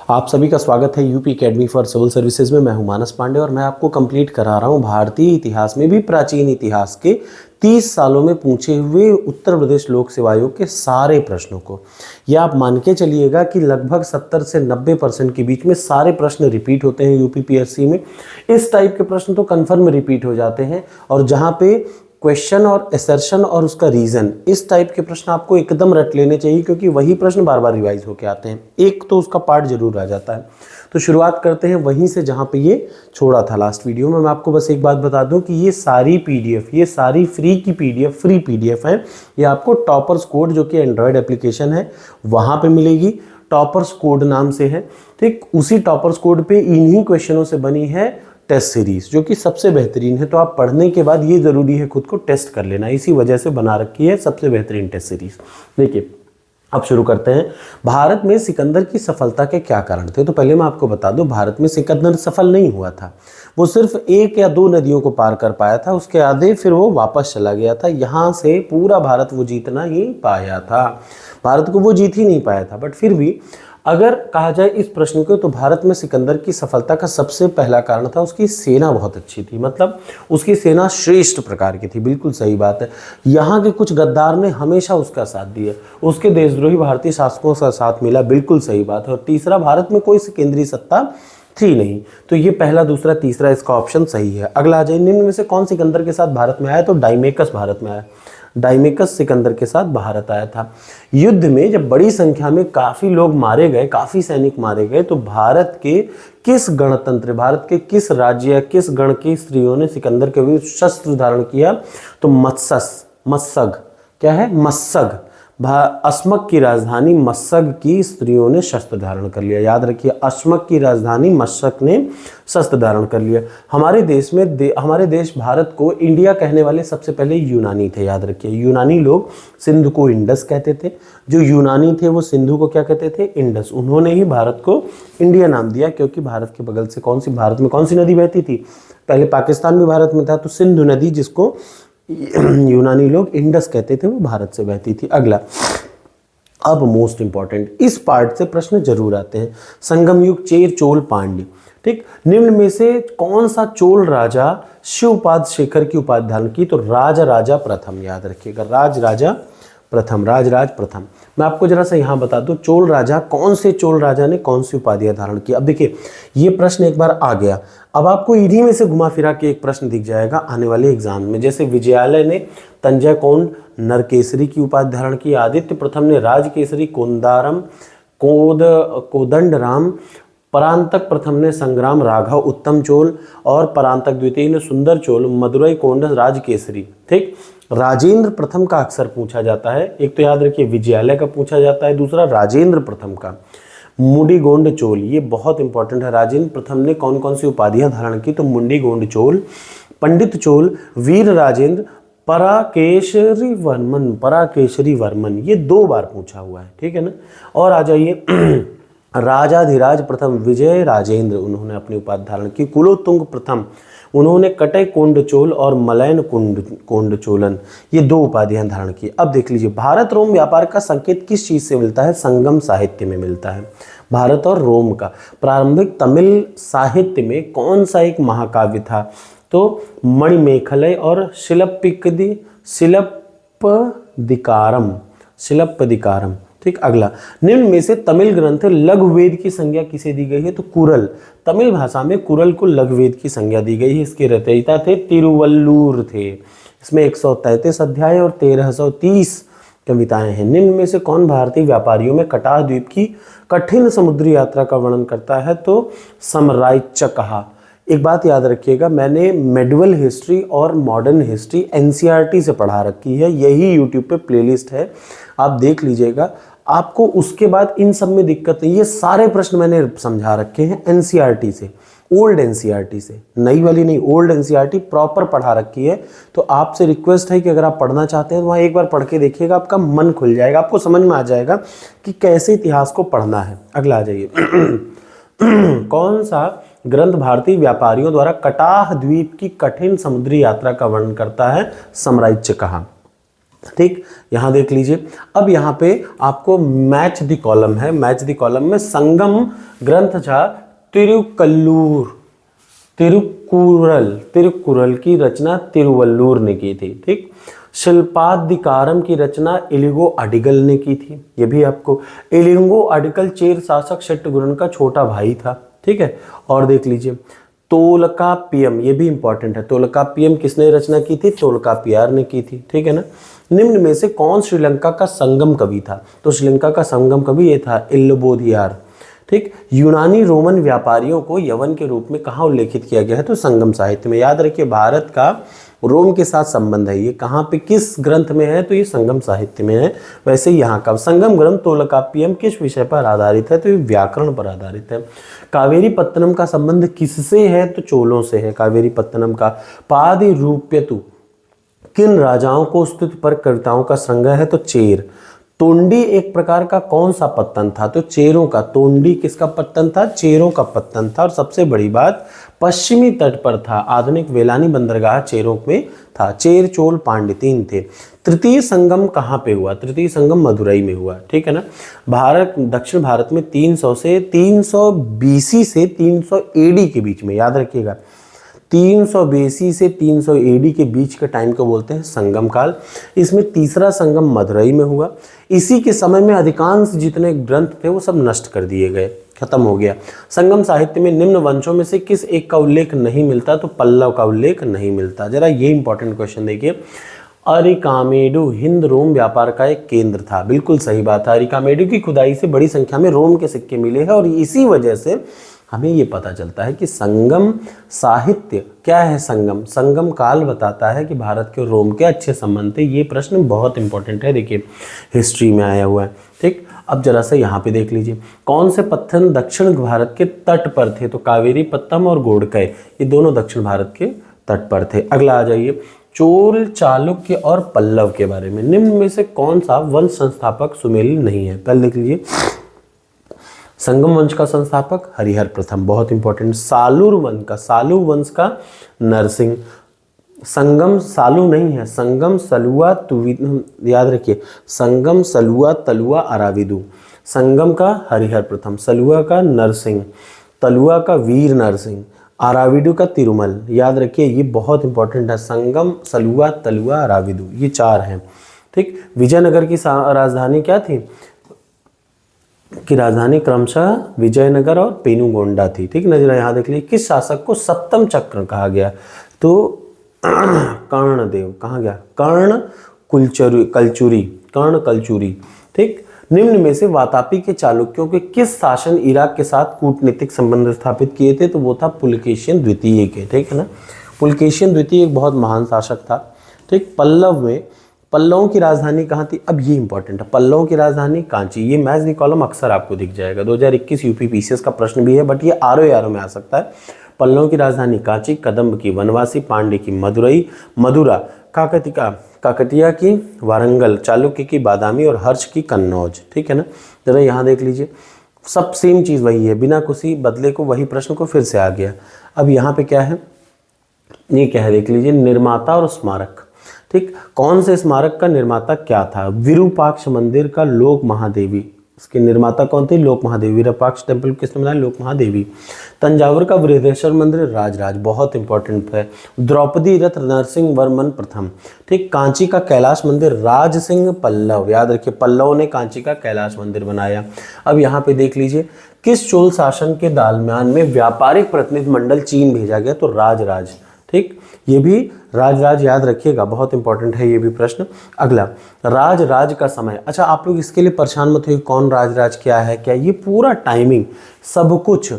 आप सभी का स्वागत है UP academy for civil services में। मैं हूं मानस पांडे और मैं आपको कंप्लीट करा रहा हूं भारतीय इतिहास में भी प्राचीन इतिहास के 30 सालों में पूछे हुए उत्तर प्रदेश लोक सेवा आयोग के सारे प्रश्नों को। यह आप मान के चलिएगा कि लगभग 70 से 90% के बीच में सारे प्रश्न रिपीट होते हैं यूपी पीएससी में। इस टाइप के प्रश्न तो कन्फर्म रिपीट हो जाते हैं, और जहाँ पे क्वेश्चन और असर्शन और उसका रीजन, इस टाइप के प्रश्न आपको एकदम रट लेने चाहिए, क्योंकि वही प्रश्न बार बार रिवाइज होके आते हैं। एक तो उसका पार्ट जरूर आ जाता है। तो शुरुआत करते हैं वहीं से जहां पे ये छोड़ा था लास्ट वीडियो में। मैं आपको बस एक बात बता दूं कि ये सारी पीडीएफ, ये सारी फ्री पीडीएफ है। ये आपको टॉपर्स कोड, जो कि एंड्रॉयड एप्लीकेशन है, वहां पे मिलेगी। टॉपर्स कोड नाम से है, ठीक। उसी टॉपर्स कोड पे इन्हीं क्वेश्चनों से बनी है टेस्ट सीरीज, जो कि सबसे बेहतरीन है। तो आप पढ़ने के बाद ये जरूरी है खुद को टेस्ट कर लेना, इसी वजह से बना रखी है सबसे बेहतरीन टेस्ट सीरीज। देखिए, अब शुरू करते हैं। भारत में सिकंदर की सफलता के क्या कारण थे? तो पहले मैं आपको बता दूं, भारत में सिकंदर सफल नहीं हुआ था। वो सिर्फ 1 या 2 नदियों को पार कर पाया था, उसके आगे फिर वो वापस चला गया था। यहाँ से पूरा भारत वो जीतना ही पाया था, भारत को वो जीत ही नहीं पाया था। बट फिर भी अगर कहा जाए इस प्रश्न को, तो भारत में सिकंदर की सफलता का सबसे पहला कारण था उसकी सेना बहुत अच्छी थी। मतलब उसकी सेना श्रेष्ठ प्रकार की थी। बिल्कुल सही बात है। यहाँ के कुछ गद्दार ने हमेशा उसका साथ दिया, उसके देशद्रोही भारतीय शासकों का साथ मिला। बिल्कुल सही बात है। और तीसरा, भारत में कोई केंद्रीय सत्ता थी नहीं। तो ये पहला, दूसरा, तीसरा इसका ऑप्शन सही है। अगला आ जाए, निम्न में से कौन सिकंदर के साथ भारत में आया? तो डाइमेकस भारत में आया। डाइमेकस सिकंदर के साथ भारत आया था। युद्ध में जब बड़ी संख्या में काफी लोग मारे गए, काफी सैनिक मारे गए, तो भारत के किस गणतंत्र, भारत के किस राज्य या किस गण की स्त्रियों ने सिकंदर के विरुद्ध शस्त्र धारण किया? तो मत्सग, क्या है? मत्सग। अस्मक की राजधानी मत्सग की स्त्रियों ने शस्त्र धारण कर लिया। याद रखिए, अस्मक की राजधानी मत्सग ने शस्त्र धारण कर लिया। हमारे देश भारत को इंडिया कहने वाले सबसे पहले यूनानी थे। याद रखिए, यूनानी लोग सिंधु को इंडस कहते थे। जो यूनानी थे वो सिंधु को क्या कहते थे? इंडस। उन्होंने ही भारत को इंडिया नाम दिया, क्योंकि भारत के बगल से भारत में कौन सी नदी बहती थी? पहले पाकिस्तान भी भारत में था, तो सिंधु नदी, जिसको यूनानी लोग इंडस कहते थे, वो भारत से बहती थी। अगला, अब मोस्ट इंपॉर्टेंट, इस पार्ट से प्रश्न जरूर आते हैं। संगम युग, चेर, चोल, पांड्य, ठीक। निम्न में से कौन सा चोल राजा शिवपाद शेखर की उपाधि धारण की? तो राजा प्रथम। याद रखिएगा, राजराज प्रथम। मैं आपको जरा सा यहाँ बता दूं, चोल राजा, कौन से चोल राजा ने कौन सी उपाधियां धारण की? अब देखिए, ये प्रश्न एक बार आ गया, अब आपको इन्हीं में से घुमा फिरा के एक प्रश्न दिख जाएगा आने वाले एग्जाम में। जैसे विजयालय ने तंजय कौंड नरकेसरी की उपाधि धारण की, आदित्य प्रथम ने राजकेसरी कोंदारम कोदंडराम, परांतक प्रथम ने संग्राम राघव उत्तम चोल, और परांतक द्वितीय ने सुंदर चोल मदुरई कोंड राजकेसरी, ठीक। राजेंद्र प्रथम का अक्सर पूछा जाता है। एक तो याद रखिए विजयालय का पूछा जाता है, दूसरा राजेंद्र प्रथम का। मुंडीगोंड चोल, ये बहुत इंपॉर्टेंट है। राजेंद्र प्रथम ने कौन कौन सी उपाधियां धारण की? तो मुंडीगोंड चोल, पंडित चोल, वीर राजेंद्र, पराकेशरी वर्मन, ये 2 बार पूछा हुआ है, ठीक है ना। और आ जाइए, राजाधिराज प्रथम विजय राजेंद्र, उन्होंने अपनी उपाधि धारण की। कुलोत्तुंग प्रथम, उन्होंने कटय कोंड चोल और मलयन कोंड चोलन, ये 2 उपाधियां धारण की। अब देख लीजिए, भारत रोम व्यापार का संकेत किस चीज से मिलता है? संगम साहित्य में मिलता है। भारत और रोम का प्रारंभिक तमिल साहित्य में कौन सा एक महाकाव्य था? तो मणिमेखलय और शिलप्पदिकारम, ठीक। अगला, निम्न में से तमिल ग्रंथ लघुवेद की संज्ञा किसे दी गई है? तो कुरल। तमिल भाषा में कुरल को लघुवेद की संज्ञा दी गई है। इसके रचयिता थे तिरुवल्लूर थे। इसमें 133 अध्याय और 1330 कविताएं हैं। निम्न में से कौन भारतीय व्यापारियों में कटाह द्वीप की कठिन समुद्री यात्रा का वर्णन करता है? तो समराइचकहा। एक बात याद रखिएगा, मैंने मेडिवल हिस्ट्री और मॉडर्न हिस्ट्री एनसीईआरटी से पढ़ा रखी है। यही यूट्यूब पे प्लेलिस्ट है, आप देख लीजिएगा। आपको उसके बाद इन सब में दिक्कत नहीं। ये सारे प्रश्न मैंने समझा रखे हैं एनसीईआरटी से, ओल्ड एनसीईआरटी से, नई वाली नहीं, ओल्ड एनसीईआरटी प्रॉपर पढ़ा रखी है। तो आपसे रिक्वेस्ट है कि अगर आप पढ़ना चाहते हैं तो वहाँ एक बार पढ़ के देखिएगा, आपका मन खुल जाएगा, आपको समझ में आ जाएगा कि कैसे इतिहास को पढ़ना है। अगला आ जाइए, कौन सा ग्रंथ भारतीय व्यापारियों द्वारा कटाह द्वीप की कठिन समुद्री यात्रा का वर्णन करता है? समराइचकहा। ठीक, यहाँ देख लीजिए। अब यहाँ पे आपको मैच द कॉलम है, मैच द कॉलम में संगम ग्रंथ था तिरुकुरल की रचना तिरुवल्लुवर ने की थी। ठीक, शिल्पाधिकारम की रचना इलिंगो अडिगल ने की थी। ये भी आपको, इलिंगो अडिगल चेर शासक शट्टुग्रन का छोटा भाई था। ठीक है, और देख लीजिए तोलकाप्पियम, ये भी इंपॉर्टेंट है। तोलकाप्पियम किसने रचना की थी? तोलकाप्पियार ने की थी। ठीक है ना। निम्न में से कौन श्रीलंका का संगम कवि था? तो श्रीलंका का संगम कवि ये था इल्लबोधियार। ठीक, यूनानी रोमन व्यापारियों को यवन के रूप में कहाँ उल्लेखित किया गया है? तो संगम साहित्य में। याद रखिए भारत का रोम के साथ संबंध है, ये कहाँ पे किस ग्रंथ में है? तो ये संगम साहित्य में है। वैसे यहाँ का संगम ग्रंथ तोलकाप्पियम किस विषय पर आधारित है? तो ये व्याकरण पर आधारित है। कावेरी पत्तनम का संबंध किससे है? तो चोलों से है। कावेरी पत्तनम का पादि रूप्यतु किन राजाओं को स्तुति पर कविताओं का संग्रह है? तो चेर। तोंडी एक प्रकार का कौन सा पत्तन था? तो चेरों का। तोंडी किसका पत्तन था? चेरों का पत्तन था। और सबसे बड़ी बात, पश्चिमी तट पर था। आधुनिक वेलानी बंदरगाह चेरों में था। चेर, चोल, पांड्य तीन थे। तृतीय संगम कहाँ पे हुआ? तृतीय संगम मदुरई में हुआ। ठीक है ना। भारत, दक्षिण भारत में 300 से 300 बीसी से 300 एडी के बीच में, याद रखिएगा 300 बीसी से 300 एडी के बीच के टाइम को बोलते हैं संगम काल। इसमें तीसरा संगम मदुरई में हुआ। इसी के समय में अधिकांश जितने ग्रंथ थे वो सब नष्ट कर दिए गए, खत्म हो गया। संगम साहित्य में निम्न वंशों में से किस एक का उल्लेख नहीं मिलता? तो पल्लव का उल्लेख नहीं मिलता। जरा ये इंपॉर्टेंट क्वेश्चन देखिए। अरिकामेडु हिंद रोम व्यापार का एक केंद्र था। बिल्कुल सही बात है। अरिकामेडु की खुदाई से बड़ी संख्या में रोम के सिक्के मिले हैं और इसी वजह से हमें ये पता चलता है कि संगम साहित्य क्या है। संगम, संगम काल बताता है कि भारत के और रोम के अच्छे संबंध थे। ये प्रश्न बहुत इंपॉर्टेंट है, देखिए हिस्ट्री में आया हुआ है। ठीक, अब जरा सा यहाँ पे देख लीजिए कौन से पत्थर दक्षिण भारत के तट पर थे? तो कावेरी पत्तम और गोडकय, ये दोनों दक्षिण भारत के तट पर थे। अगला आ जाइए, चोल, चालुक्य और पल्लव के बारे में। निम्न में से कौन सा वंश संस्थापक सुमेलिन नहीं है? पहले देख लीजिए। संगम वंश का संस्थापक हरिहर प्रथम, बहुत इंपॉर्टेंट। सालू वंश का नरसिंह। संगम सालू नहीं है, संगम सलुआ याद रखिए, संगम सलुआ तलुआ अराविदु। संगम का हरिहर प्रथम, सलुआ का नरसिंह, तलुआ का वीर नरसिंह, अराविडु का तिरुमल। याद रखिए ये बहुत इंपॉर्टेंट है। संगम, सलुआ, तलुआ, अराविदु, ये चार हैं। ठीक, विजयनगर की राजधानी क्या थी? की राजधानी क्रमशः विजयनगर और पेनुगोंडा थी। ठीक, नजर यहाँ देख लीजिए। किस शासक को सप्तम चक्र कहा गया? तो कर्णदेव। कहाँ गया? कर्ण कलचुरी। ठीक, निम्न में से वातापी के चालुक्यों के किस शासन इराक के साथ कूटनीतिक संबंध स्थापित किए थे? तो वो था पुलकेशिन द्वितीय के। ठीक है ना। पुलकेशिन द्वितीय एक बहुत महान शासक था। ठीक, पल्लव में पल्लवों की राजधानी कहाँ थी? अब ये इंपॉर्टेंट है, पल्लवों की राजधानी कांची। ये मैच दी कॉलम अक्सर आपको दिख जाएगा। 2021 यूपी पीसीएस का प्रश्न भी है, बट ये आरओ में आ सकता है। पल्लवों की राजधानी कांची, कदम्ब की वनवासी, पांड्य की मदुरई, मदुरा, काकतिया की वारंगल, चालुक्य की बादामी और हर्ष की कन्नौज। ठीक है ना। जरा यहाँ देख लीजिए, सब सेम चीज़ वही है, बिना किसी बदले को वही प्रश्न को फिर से आ गया। अब यहाँ पे क्या है? ये क्या है देख लीजिए, निर्माता और स्मारक। ठीक, कौन से स्मारक का निर्माता क्या था? विरूपाक्ष मंदिर का लोक महादेवी, इसके निर्माता कौन थे? लोक महादेवी। विरूपाक्ष टेम्पल किसने बनाया? लोक महादेवी। तंजावुर का बृहदेश्वर मंदिर राजराज, बहुत इंपॉर्टेंट है। द्रौपदी रथ नरसिंह वर्मन प्रथम। ठीक, कांची का कैलाश मंदिर राज सिंह पल्लव। याद रखिए पल्लव ने कांची का कैलाश मंदिर बनाया। अब यहाँ पे देख लीजिए, किस चोल शासन के दरम्यान में व्यापारिक प्रतिनिधि मंडल चीन भेजा गया? तो राजराज। ठीक, ये भी राजराज याद रखिएगा, बहुत इंपॉर्टेंट है ये भी प्रश्न। अगला, राजराज का समय। अच्छा, आप लोग इसके लिए परेशान मत होइए कौन राजराज क्या है क्या, ये पूरा टाइमिंग सब कुछ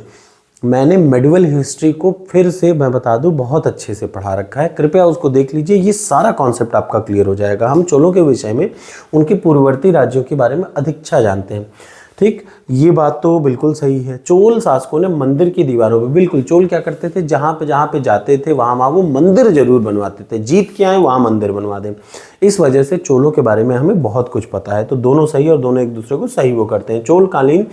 मैंने मेडिवल हिस्ट्री को फिर से मैं बता दूं बहुत अच्छे से पढ़ा रखा है, कृपया उसको देख लीजिए। ये सारा कॉन्सेप्ट आपका क्लियर हो जाएगा। हम चोलों के विषय में उनके पूर्ववर्ती राज्यों के बारे में अधिकता जानते हैं। ठीक, ये बात तो बिल्कुल सही है। चोल शासकों ने मंदिर की दीवारों पे, बिल्कुल चोल क्या करते थे, जहाँ पे जाते थे वहाँ वो मंदिर जरूर बनवाते थे। जीत के आए वहाँ मंदिर बनवा दें। इस वजह से चोलों के बारे में हमें बहुत कुछ पता है। तो दोनों सही और दोनों एक दूसरे को सही वो करते हैं। चोलकालीन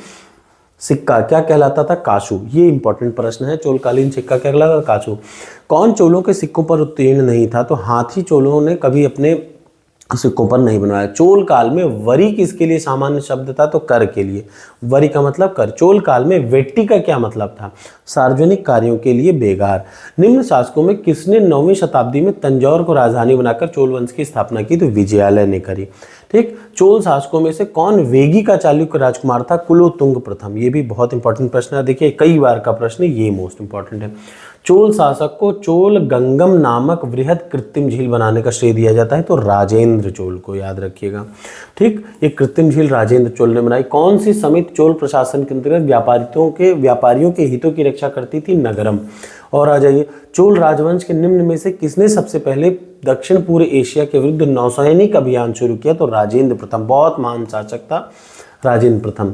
सिक्का क्या कहलाता था? काशू। ये इंपॉर्टेंट प्रश्न है। चोलकालीन सिक्का क्या कहलाता? काशू। कौन चोलों के सिक्कों पर उत्तीर्ण नहीं था? तो हाथी चोलों ने कभी अपने सिक्कों पर नहीं बनवाया। चोल काल में वरी किसके लिए सामान्य शब्द था? तो कर के लिए। वरी का मतलब कर। चोल काल में वेट्टी का क्या मतलब था? सार्वजनिक कार्यों के लिए बेगार। निम्न शासकों में किसने 9वीं शताब्दी में तंजौर को राजधानी बनाकर चोल वंश की स्थापना की? तो विजयालय ने करी। ठीक। चोल शासकों में से कौन वेगी का चालुक्य राजकुमार था? कुलोतुंग प्रथम। ये भी बहुत इंपॉर्टेंट प्रश्न है, देखिए कई बार का प्रश्न, ये मोस्ट इंपॉर्टेंट है। चोल शासक को चोल गंगम नामक वृहद कृत्रिम झील बनाने का श्रेय दिया जाता है, तो राजेंद्र चोल को, याद रखिएगा। ठीक। ये कृत्रिम झील राजेंद्र चोल ने बनाई। कौन सी समिति चोल प्रशासन के अंतर्गत व्यापारियों के हितों की रक्षा करती थी? नगरम। और आ जाइए, चोल राजवंश के निम्न में से किसने सबसे पहले दक्षिण पूर्व एशिया के विरुद्ध नौसैनिक अभियान शुरू किया? तो राजेंद्र प्रथम। बहुत महान शासक था राजेंद्र प्रथम।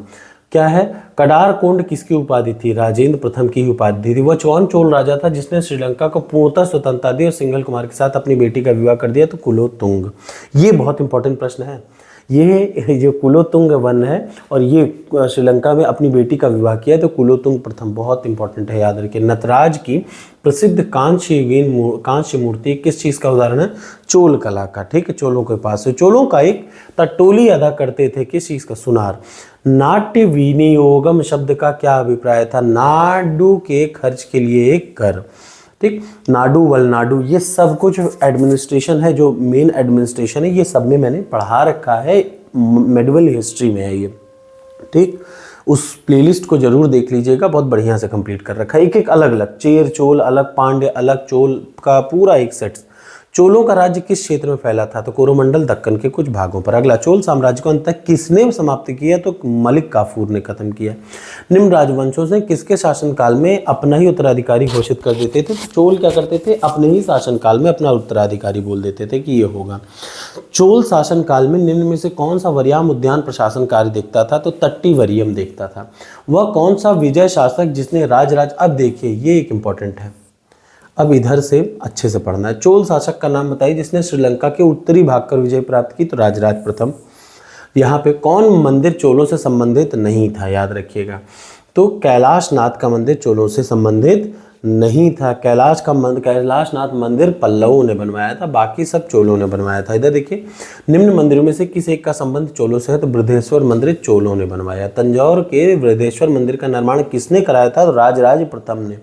क्या है? कडार कोंड किसकी उपाधि थी? राजेंद्र प्रथम की उपाधि थी। वह कौन चोल राजा था जिसने श्रीलंका को पूर्णतः स्वतंत्रता दी और सिंघल कुमार के साथ अपनी बेटी का विवाह कर दिया? तो कुलोतुंग। ये बहुत इंपॉर्टेंट प्रश्न है। ये जो कुलोतुंग वन है और ये श्रीलंका में अपनी बेटी का विवाह किया, तो कुलोतुंग प्रथम बहुत इंपॉर्टेंट है, याद रखिए। नटराज की प्रसिद्ध कांस्य मूर्ति किस चीज़ का उदाहरण है? चोल कला का। ठीक है, चोलों के पास से चोलों का एक टटोली अदा करते थे, किस चीज़ का? सुनार। नाट्य विनियोगम शब्द का क्या अभिप्राय था? नाडु के खर्च के लिए एक कर। ठीक। नाडु वलनाडु, ये सब कुछ एडमिनिस्ट्रेशन है, जो मेन एडमिनिस्ट्रेशन है, ये सब में मैंने पढ़ा रखा है, मेडिवल हिस्ट्री में है ये। ठीक। उस प्लेलिस्ट को जरूर देख लीजिएगा, बहुत बढ़िया से कंप्लीट कर रखा है। एक एक अलग अलग, चेर चोल अलग, पांड्य अलग, चोल का पूरा एक सेट। चोलों का राज्य किस क्षेत्र में फैला था? तो कोरोमंडल, दक्कन के कुछ भागों पर। अगला, चोल साम्राज्य को अंत तक किसने समाप्त किया? तो मलिक काफूर ने खत्म किया। निम्न राजवंशों से किसके शासनकाल में अपना ही उत्तराधिकारी घोषित कर देते थे? तो चोल क्या करते थे? अपने ही शासनकाल में अपना उत्तराधिकारी बोल देते थे कि ये होगा। चोल शासनकाल में निम्न में से कौन सा वरियाम उद्यान प्रशासन कार्य देखता था? तो तट्टी वरियम देखता था। वह कौन सा विजय शासक जिसने राजराज, अब देखिए ये एक इंपॉर्टेंट है, अब इधर से अच्छे से पढ़ना है। चोल शासक का नाम बताइए जिसने श्रीलंका के उत्तरी भाग कर विजय प्राप्त की? तो राजराज प्रथम। यहाँ पे कौन मंदिर चोलों से संबंधित नहीं था? याद रखिएगा, तो कैलाशनाथ का मंदिर चोलों से संबंधित नहीं था। कैलाशनाथ मंदिर पल्लवों ने बनवाया था, बाकी सब चोलों ने बनवाया था। इधर देखिए, निम्न मंदिरों में से किस एक का संबंध चोलों से है? तो बृहदेश्वर मंदिर चोलों ने बनवाया। तंजौर के बृहदेश्वर मंदिर का निर्माण किसने कराया था? तो राजराज प्रथम ने।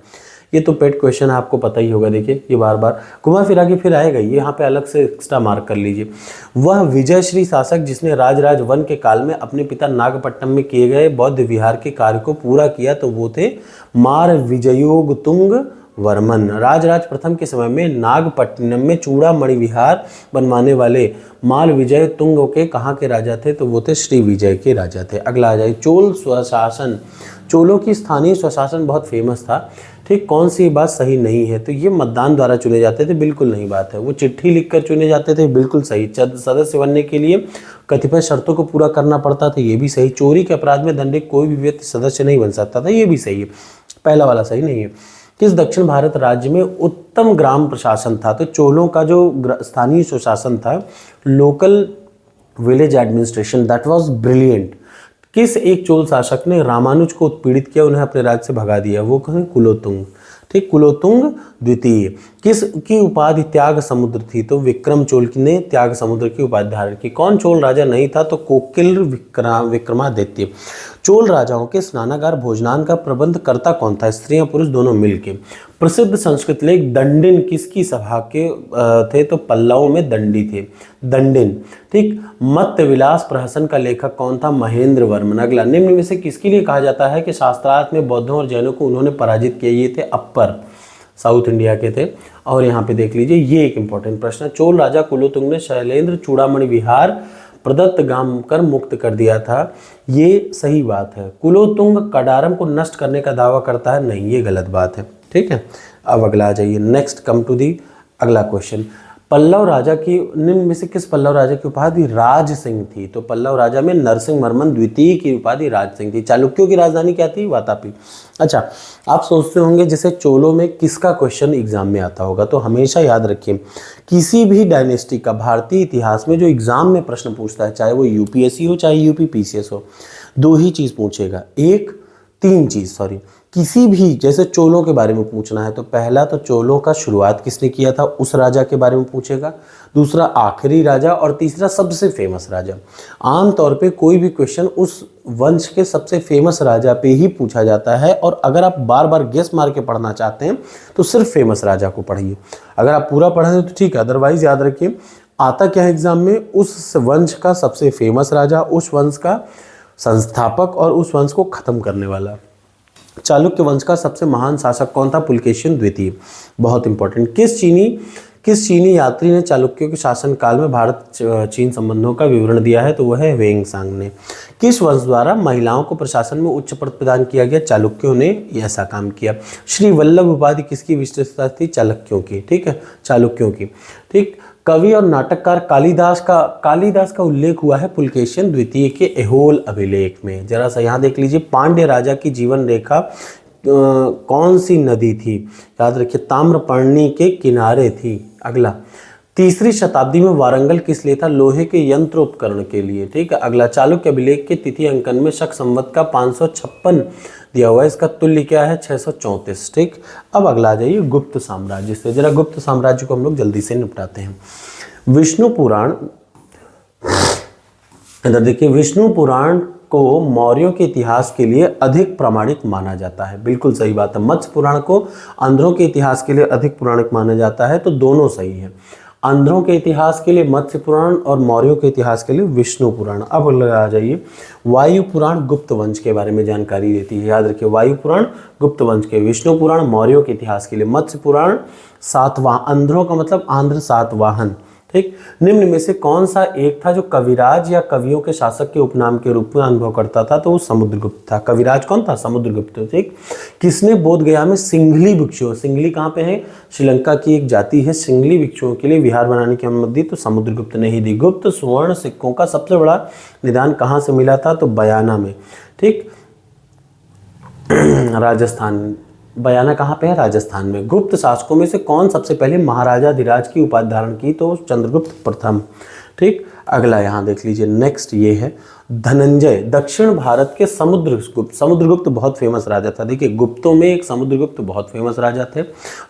ये तो पेट क्वेश्चन है, आपको पता ही होगा। देखिए ये बार बार घुमा फिरा के फिर आएगा, ये यहाँ पे अलग से एक्स्ट्रा मार्क कर लीजिए। वह विजयश्री शासक जिसने राजराज वन के काल में अपने पिता नागपट्टनम में किए गए बौद्ध विहार के कार्य को पूरा किया, तो वो थे मार विजयोगतुंग वर्मन। राजराज प्रथम के समय में नागपट्टनम में चूड़ामणि विहार बनवाने वाले माल विजय तुंग के कहाँ के राजा थे? तो वो थे श्री विजय के राजा थे। अगला आ जाए, चोल स्वशासन। चोलों की स्थानीय स्वशासन बहुत फेमस था। ठीक। कौन सी बात सही नहीं है? तो ये मतदान द्वारा चुने जाते थे, बिल्कुल नहीं बात है। वो चिट्ठी लिखकर चुने जाते थे, बिल्कुल सही। सदस्य बनने के लिए कतिपय शर्तों को पूरा करना पड़ता था, ये भी सही। चोरी के अपराध में दंडित कोई भी व्यक्ति सदस्य नहीं बन सकता था, ये भी सही है। पहला वाला सही नहीं है। किस दक्षिण भारत राज्य में उत्तम ग्राम प्रशासन था? तो चोलों का जो स्थानीय स्वशासन था, local village administration, that was brilliant. किस एक चोल शासक ने रामानुज को उत्पीड़ित किया, उन्हें अपने राज्य से भगा दिया? वो कहें कुलोतुंग। ठीक, कुलोतुंग द्वितीय। किस की उपाधि त्याग समुद्र थी? तो विक्रम चोल ने त्याग समुद्र की उपाधि धारण की। कौन चोल राजा नहीं था? तो कोकिल विक्रमादित्य। चोल राजाओं के स्नानागार भोजनान का प्रबंध करता कौन था? स्त्रियां पुरुष दोनों मिलके। प्रसिद्ध संस्कृत लेख दंडिन किसकी सभा के थे? तो पल्लवों में दंडी थे, दंडिन। ठीक। मत्स्य विलास प्रहसन का लेखक कौन था? महेंद्र वर्मन। अगला, निम्न में से किसके लिए कहा जाता है कि शास्त्रार्थ में बौद्धों और जैनों को उन्होंने पराजित किया? ये थे अपर, साउथ इंडिया के थे। और यहाँ पे देख लीजिए, ये एक इंपॉर्टेंट प्रश्न है। चोल राजा कुलोतुंग ने शैलेंद्र चूड़ामणि विहार प्रदत्त गांव कर मुक्त कर दिया था, ये सही बात है। कुलोतुंग कडारम को नष्ट करने का दावा करता है, नहीं, ये गलत बात है। ठीक है, अब अगला आ जाइए, नेक्स्ट कम टू दी अगला क्वेश्चन। पल्लव राजा की निम्न में से किस पल्लव राजा की उपाधि राज सिंह थी? तो पल्लव राजा में नरसिंह वर्मन द्वितीय की उपाधि राज सिंह थी। चालुक्यों की राजधानी क्या थी? वातापी। अच्छा, आप सोचते होंगे जैसे चोलों में किसका क्वेश्चन एग्जाम में आता होगा, तो हमेशा याद रखिए किसी भी डायनेस्टी का भारतीय इतिहास में जो एग्जाम में प्रश्न पूछता है, चाहे वो यूपीएससी हो चाहे यूपीपीसीएस हो, दो ही चीज़ पूछेगा। एक, तीन चीज, सॉरी, किसी भी जैसे चोलों के बारे में पूछना है तो पहला तो चोलों का शुरुआत किसने किया था उस राजा के बारे में पूछेगा, दूसरा आखिरी राजा, और तीसरा सबसे फेमस राजा। आमतौर पे कोई भी क्वेश्चन उस वंश के सबसे फेमस राजा पे ही पूछा जाता है, और अगर आप बार बार गेस मार के पढ़ना चाहते हैं तो सिर्फ फेमस राजा को पढ़िए। अगर आप पूरा पढ़ रहे हैं तो ठीक है, अदरवाइज याद रखिए आता क्या है एग्जाम में, उस वंश का सबसे फेमस राजा, उस वंश का संस्थापक और उस वंश को खत्म करने वाला। चालुक्य वंश का सबसे महान शासक कौन था? पुलकेशिन द्वितीय। बहुत इंपॉर्टेंट। किस चीनी यात्री ने चालुक्यों के शासन काल में भारत चीन संबंधों का विवरण दिया है? तो वह है वेंग सांग ने। किस वंश द्वारा महिलाओं को प्रशासन में उच्च पद प्रदान किया गया? चालुक्यों ने ऐसा काम किया। श्री वल्लभ उपाधि किसकी विशेषता थी? चालुक्यों की, ठीक है, चालुक्यों की, ठीक। कवि और नाटककार कालिदास का उल्लेख हुआ है पुलकेशिन द्वितीय के ऐहोल अभिलेख में। जरा सा यहाँ देख लीजिए, पांड्य राजा की जीवन रेखा कौन सी नदी थी? याद रखिए ताम्रपर्णी के किनारे थी। अगला, तीसरी शताब्दी में वारंगल किस लिए था? लोहे के यंत्र उपकरण के लिए, ठीक है। अगला, चालुक्य अभिलेख के तिथि अंकन में शक संवत का 556 दिया हुआ है, इसका तुल्य क्या है? 634, ठीक। अब अगला आ जाइए गुप्त साम्राज्य से। जरा गुप्त साम्राज्य को हम लोग जल्दी से निपटाते हैं। विष्णु पुराण, इधर देखिए, विष्णु पुराण को मौर्यों के इतिहास के लिए अधिक प्रामाणिक माना जाता है। बिल्कुल सही बात है। मत्स्य पुराण को आंध्रों के इतिहास के लिए अधिक पुराणिक माना जाता है, तो दोनों सही है। आंध्रों के इतिहास के लिए मत्स्य पुराण और मौर्यों के इतिहास के लिए विष्णु पुराण। अब आ जाइए, वायु पुराण गुप्त वंश के बारे में जानकारी देती है। याद रखिए, वायु पुराण गुप्त वंश के, विष्णु पुराण मौर्यों के इतिहास के लिए, मत्स्य पुराण सातवाहन, आंध्रों का मतलब आंध्र सातवाहन, ठीक। निम्न में से कौन सा एक था जो कविराज या कवियों के शासक के उपनाम के रूप में अनुभव करता था? तो वो समुद्रगुप्त था। कविराज कौन था? समुद्रगुप्त, ठीक। किसने बोध गया में सिंघली भिक्षुओं, सिंघली कहाँ पे है? श्रीलंका की एक जाति है, सिंघली भिक्षुओं के लिए विहार बनाने की अनुमति दी? तो समुद्रगुप्त ने ही दी। गुप्त स्वर्ण सिक्कों का सबसे बड़ा निदान कहाँ से मिला था? तो बयाना में, ठीक, राजस्थान। बयाना कहाँ पे है? राजस्थान में। गुप्त शासकों में से कौन सबसे पहले महाराजाधिराज की उपाधि धारण की? तो चंद्रगुप्त प्रथम, ठीक। अगला यहाँ देख लीजिए, नेक्स्ट ये है धनंजय, दक्षिण भारत के समुद्रगुप्त। समुद्रगुप्त बहुत फेमस राजा था। देखिए, गुप्तों में एक समुद्रगुप्त बहुत फेमस राजा थे।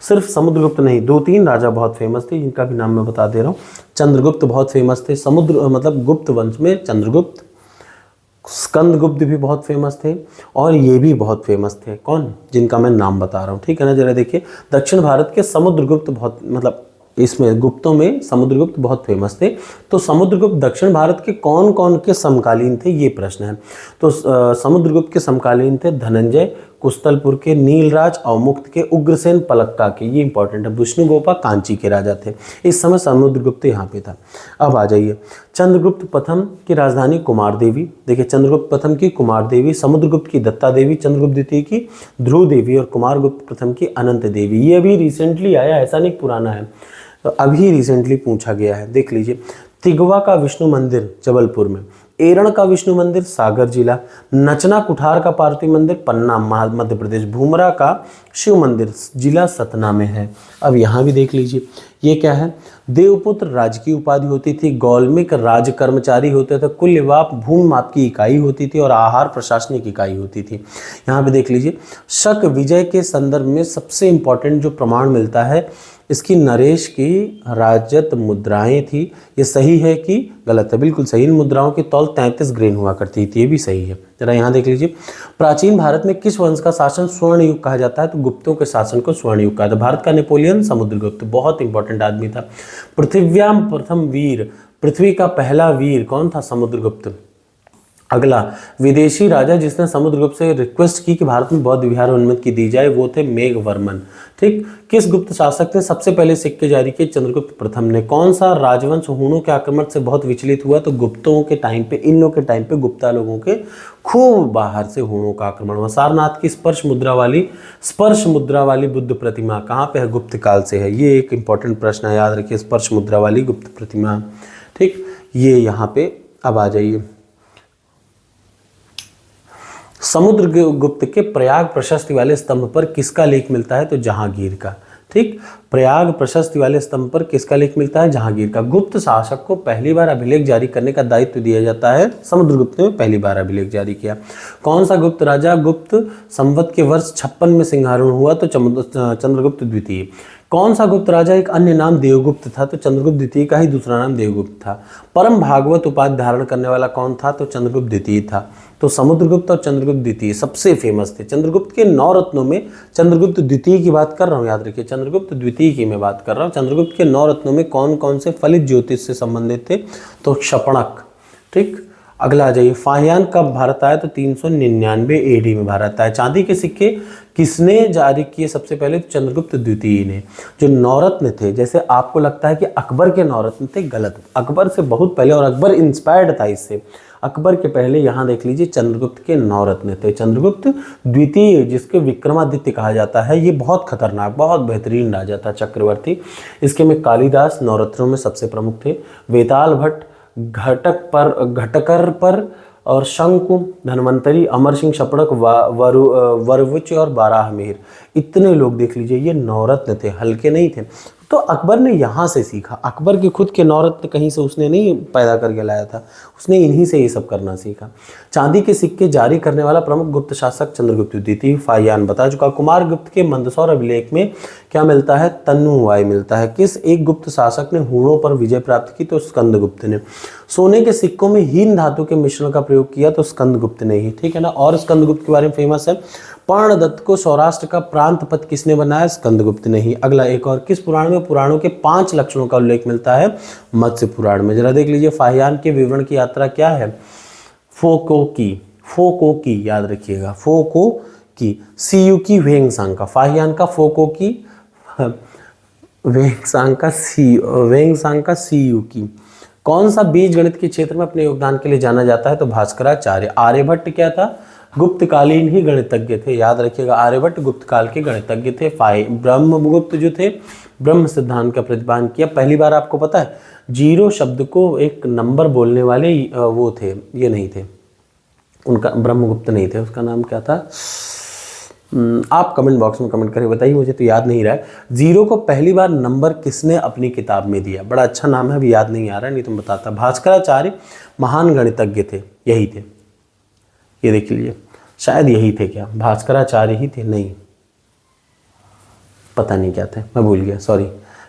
सिर्फ समुद्रगुप्त नहीं, 2-3 राजा बहुत फेमस थे, जिनका भी नाम मैं बता दे रहा हूँ। चंद्रगुप्त बहुत फेमस थे, समुद्र मतलब गुप्त वंश में चंद्रगुप्त। स्कंदगुप्त भी बहुत फेमस थे, और ये भी बहुत फेमस थे। कौन? जिनका मैं नाम बता रहा हूँ, ठीक है ना। जरा देखिए, दक्षिण भारत के समुद्रगुप्त बहुत, मतलब इसमें गुप्तों में समुद्रगुप्त बहुत फेमस थे। तो समुद्रगुप्त दक्षिण भारत के कौन कौन के समकालीन थे, ये प्रश्न है। तो समुद्रगुप्त के समकालीन थे धनंजय, कुस्तलपुर के नीलराज, अवमुक्त के, उग्रसेन पलक्का के, ये इंपॉर्टेंट है। विष्णुगोपा कांची के राजा थे। इस समय समुद्रगुप्त यहाँ पे था। अब आ जाइए, चंद्रगुप्त प्रथम की राजधानी कुमार देवी। देखिए, चंद्रगुप्त प्रथम की कुमार देवी, समुद्रगुप्त की दत्ता देवी, चंद्रगुप्त द्वितीय की ध्रुव देवी और कुमारगुप्त प्रथम की अनंत देवी। ये अभी रिसेंटली आया, ऐसा नहीं पुराना है, तो अभी रिसेंटली पूछा गया है। देख लीजिए, तिगवा का विष्णु मंदिर जबलपुर में, एरण का विष्णु मंदिर सागर जिला, नचना कुठार का पार्थिव मंदिर पन्ना मध्य प्रदेश, भूमरा का शिव मंदिर जिला सतना में है। अब यहाँ भी देख लीजिए, ये क्या है? देवपुत्र राजकीय उपाधि होती थी, गौलमिक राज कर्मचारी होते थे, कुल्यवाप भूमि माप की इकाई होती थी, और आहार प्रशासनिक इकाई होती थी। यहाँ पे देख लीजिए, शक विजय के संदर्भ में सबसे इंपॉर्टेंट जो प्रमाण मिलता है, इसकी नरेश की राजत मुद्राएं थी। ये सही है कि गलत है? बिल्कुल सही। इन मुद्राओं की तौल 33 ग्रेन हुआ करती थी, ये भी सही है। जरा यहाँ देख लीजिए, प्राचीन भारत में किस वंश का शासन स्वर्ण युग कहा जाता है? तो गुप्तों के शासन को स्वर्ण युग कहा जाता है। भारत का नेपोलियन समुद्रगुप्त बहुत इंपॉर्टेंट आदमी था। पृथिव्याम प्रथम वीर, पृथ्वी का पहला वीर कौन था? समुद्रगुप्त। अगला, विदेशी राजा जिसने समुद्रगुप्त से रिक्वेस्ट की कि भारत में बौद्ध विहार अनुमति की दी जाए, वो थे मेघवर्मन, ठीक। किस गुप्त शासक ने सबसे पहले सिक्के जारी किए? चंद्रगुप्त प्रथम ने। कौन सा राजवंश हूणों के आक्रमण से बहुत विचलित हुआ? तो गुप्तों के टाइम पे, इन लोगों के टाइम पे गुप्ता लोगों के खूब बाहर से हूणों का आक्रमण हुआ। सारनाथ की स्पर्श मुद्रा वाली बुद्ध प्रतिमा कहाँ पे है? गुप्त काल से है। ये एक इंपॉर्टेंट प्रश्न है, याद रखिए, स्पर्श मुद्रा वाली गुप्त प्रतिमा, ठीक। ये यहाँ पे अब आ जाइए, समुद्रगुप्त के प्रयाग प्रशस्ति वाले स्तंभ पर किसका लेख मिलता है? तो जहांगीर का, ठीक। प्रयाग प्रशस्ति वाले स्तंभ पर किसका लेख मिलता है? जहांगीर का। गुप्त शासक को पहली बार अभिलेख जारी करने का दायित्व दिया जाता है, समुद्रगुप्त ने पहली बार अभिलेख जारी किया। कौन सा गुप्त राजा गुप्त संवत के वर्ष 56 में सिंहासन हुआ? तो चंद्रगुप्त द्वितीय। कौन सा गुप्त राजा एक अन्य नाम देवगुप्त था? तो चंद्रगुप्त द्वितीय का ही दूसरा नाम देवगुप्त था। परम भागवत उपाधि धारण करने वाला कौन था? तो चंद्रगुप्त द्वितीय था। तो समुद्रगुप्त और चंद्रगुप्त द्वितीय सबसे फेमस थे। चंद्रगुप्त के 9 रत्नों में चंद्रगुप्त द्वितीय की बात कर रहा हूँ, याद रखिए चंद्रगुप्त द्वितीय की मैं बात कर रहा हूँ। चंद्रगुप्त के 9 रत्नों में कौन कौन से फलित ज्योतिष से संबंधित थे? तो क्षपणक। ठीक। अगला आ जाइए, फाहियान कब भारत आया? तो 399 AD में भारत आया। चांदी के सिक्के किसने जारी किए सबसे पहले? तो चंद्रगुप्त द्वितीय ने। जो नौरत्न थे, जैसे आपको लगता है कि अकबर के नौरत्न थे, गलत। अकबर से बहुत पहले, और अकबर इंस्पायर्ड था इससे। अकबर के पहले यहाँ देख लीजिए चंद्रगुप्त के नौरत्न थे। चंद्रगुप्त द्वितीय, जिसके विक्रमादित्य कहा जाता है, ये बहुत खतरनाक, बहुत बेहतरीन राजा था, चक्रवर्ती। इसके में कालिदास नौरत्नों में सबसे प्रमुख थे। वेताल भट्ट, घटकर पर और शंकु, धन्वंतरी, अमर सिंह शपड़क, वरवुच और बाराह मिहिर, इतने लोग देख लीजिए ये नौरत्न थे, हल्के नहीं थे। तो अकबर ने यहाँ से सीखा। अकबर के खुद के नौरत्न कहीं से उसने नहीं पैदा करके लाया था, उसने इन्हीं से ये सब करना सीखा। चांदी के सिक्के जारी करने वाला प्रमुख गुप्त शासक चंद्रगुप्त द्वितीय, फाहियान बता चुका। कुमार गुप्त के मंदसौर अभिलेख में क्या मिलता है? तन्नुवाय मिलता है। किस एक गुप्त शासक ने हूणों पर विजय प्राप्त की? तो स्कंदगुप्त ने। सोने के सिक्कों में हीन धातु के मिश्रण का प्रयोग किया? तो स्कंदगुप्त ने ही, ठीक है ना। और स्कंदगुप्त के बारे में फेमस है, पर्णदत्त को सौराष्ट्र का प्रांत पद किसने बनाया? स्कंदगुप्त ने ही। अगला एक और, किस पुराण में पुराणों के 5 लक्षणों का उल्लेख मिलता है? मत्स्य पुराण में। जरा देख लीजिए, फाहियान के विवरण की यात्रा क्या है? फोको की, याद रखिएगा, फोको की। सीयू की वेंगसांग का, फाहियान का फोको की, वेंगसांग का सीयू की। कौन सा बीज गणित के क्षेत्र में अपने योगदान के लिए जाना जाता है? तो भास्कराचार्य। आर्यभट्ट क्या था? गुप्तकालीन ही गणितज्ञ थे, याद रखिएगा, आर्यभट्ट गुप्त काल के गणितज्ञ थे। ब्रह्मगुप्त जो थे, ब्रह्म सिद्धांत का प्रतिपादन किया। पहली बार आपको पता है, 0 शब्द को एक नंबर बोलने वाले वो थे, ये नहीं थे, उनका ब्रह्मगुप्त नहीं थे, उसका नाम क्या था? आप कमेंट बॉक्स में कमेंट करके बताइए, मुझे तो याद नहीं रहा है। 0 को पहली बार नंबर किसने अपनी किताब में दिया? बड़ा अच्छा नाम है, अभी याद नहीं आ रहा है, नहीं तो मैं बताता। भास्कराचार्य महान गणितज्ञ थे, यही थे, ये देख लीजिए, शायद यही थे। क्या भास्कराचार्य ही थे? नहीं, पता नहीं क्या थे, मैं भूल गया, सॉरी।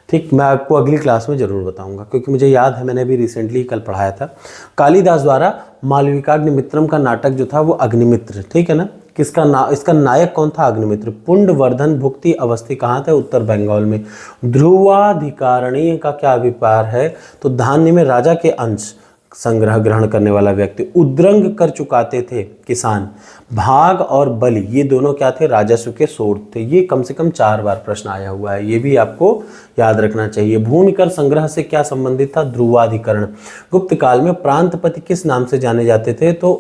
ठीक, मैं आपको अगली क्लास में जरूर बताऊंगा, क्योंकि मुझे याद है, मैंने अभी रिसेंटली कल पढ़ाया था। कालिदास द्वारा मालविकाग्निमित्रम का नाटक जो था वो अग्निमित्र, ठीक है ना। इसका नायक कौन था? अग्निमित्र। पुंडवर्धन भुक्ति अवस्थी कहाँ थे? उत्तर बंगाल में। ध्रुवाधिकारिणी का क्या अभिप्राय है? तो धान्य में राजा के अंश संग्रह ग्रहण करने वाला व्यक्ति। उद्रंग कर चुकाते थे किसान। भाग और बलि ये दोनों क्या थे? राजस्व के स्रोत थे। ये कम से कम 4 बार प्रश्न आया हुआ है, ये भी आपको याद रखना चाहिए। भूमि कर संग्रह से क्या संबंधित था? ध्रुवाधिकरण। गुप्त काल में प्रांतपति किस नाम से जाने जाते थे? तो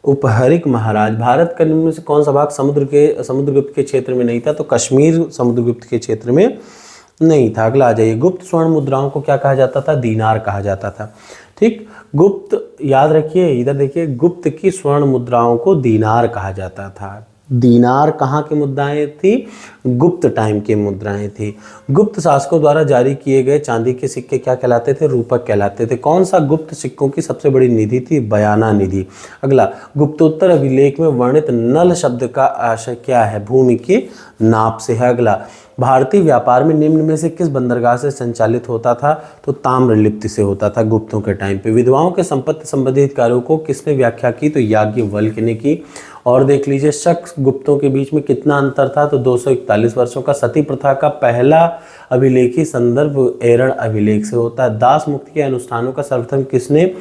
उपहरिक महाराज। भारत का निम्न में से कौन सा भाग समुद्रगुप्त के क्षेत्र में नहीं था? तो कश्मीर समुद्रगुप्त के क्षेत्र में नहीं था। अगला आ जाइए, गुप्त स्वर्ण मुद्राओं को क्या कहा जाता था? दीनार कहा जाता था। ठीक, गुप्त, याद रखिए, इधर देखिए, गुप्त की स्वर्ण मुद्राओं को दीनार कहा जाता था। दीनार कहाँ की मुद्राएं थी? गुप्त टाइम की मुद्राएं थी। गुप्त शासकों द्वारा जारी किए गए चांदी के सिक्के क्या कहलाते थे? रूपक कहलाते थे। कौन सा गुप्त सिक्कों की सबसे बड़ी निधि थी? बयाना निधि। अगला, गुप्तोत्तर अभिलेख में वर्णित नल शब्द का आशय क्या है? भूमि के नाप से है। अगला, भारतीय व्यापार में निम्न में से किस बंदरगाह से संचालित होता था? तो ताम्रलिप्ति से होता था गुप्तों के टाइम पे। विधवाओं के संपत्ति संबंधित कार्यों को किसने व्याख्या की? तो याज्ञवल्क्य ने की। और देख लीजिए, शक गुप्तों के बीच में कितना अंतर था? तो 241 वर्षों का। सती प्रथा का पहला अभिलेखी संदर्भ एरण अभिलेख से होता है। दास मुक्ति के अनुष्ठानों का सर्वप्रथम किसने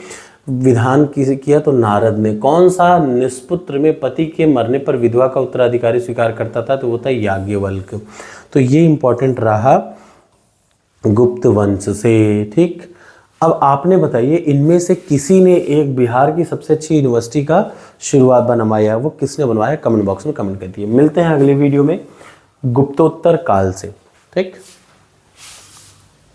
विधान किया? तो नारद ने। कौन सा निष्पुत्र में पति के मरने पर विधवा का उत्तराधिकारी स्वीकार करता था? तो वो था याज्ञवल्क्य। तो ये इंपॉर्टेंट रहा गुप्त वंश से। ठीक, अब आपने बताइए, इनमें से किसी ने एक बिहार की सबसे अच्छी यूनिवर्सिटी का शुरुआत बनवाया, वो किसने बनवाया? कमेंट बॉक्स में कमेंट कर दिए। मिलते हैं अगले वीडियो में गुप्तोत्तर काल से। ठीक।